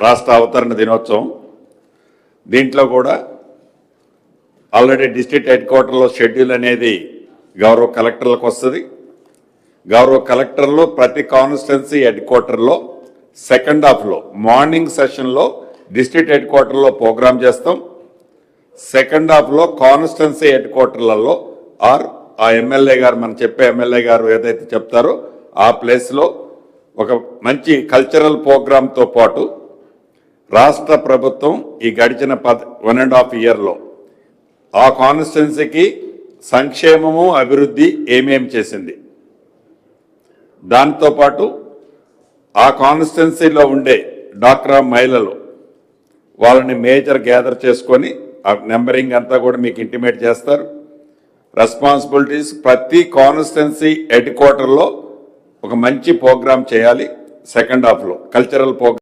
రాష్ట్ర అవతరణ దినోత్సవం. దీంట్లో కూడా ఆల్రెడీ డిస్ట్రిక్ట్ హెడ్ క్వార్టర్లో షెడ్యూల్ అనేది గౌరవ కలెక్టర్లకు వస్తుంది. గౌరవ కలెక్టర్లో ప్రతి కాన్స్టిట్యున్సీ హెడ్ క్వార్టర్లో సెకండ్ హాఫ్లో మార్నింగ్ సెషన్లో డిస్ట్రిక్ట్ హెడ్ క్వార్టర్లో ప్రోగ్రామ్ చేస్తాం. సెకండ్ హాఫ్లో కాన్స్టిట్యున్సీ హెడ్ క్వార్టర్లలో ఆర్ ఆ ఎమ్మెల్యే గారు మనం చెప్పే ఎమ్మెల్యే గారు ఏదైతే చెప్తారో ఆ ప్లేస్లో ఒక మంచి కల్చరల్ ప్రోగ్రాంతో పాటు రాష్ట్ర ప్రభుత్వం ఈ గడిచిన 1.5 ఇయర్లో ఆ కాన్స్టిట్యున్సీకి సంక్షేమము అభివృద్ధి ఏమేం చేసింది, దాంతోపాటు ఆ కాన్స్టిట్యున్సీలో ఉండే డాక్రా మహిళలు వాళ్ళని మేజర్ గ్యాదర్ చేసుకొని ఆ నెంబరింగ్ అంతా కూడా మీకు ఇంటిమేట్ చేస్తారు. రెస్పాన్సిబిలిటీస్ ప్రతి కాన్స్టిట్యున్సీ హెడ్ క్వార్టర్లో ఒక మంచి ప్రోగ్రామ్ చేయాలి. సెకండ్ హాఫ్లో కల్చరల్ ప్రోగ్రామ్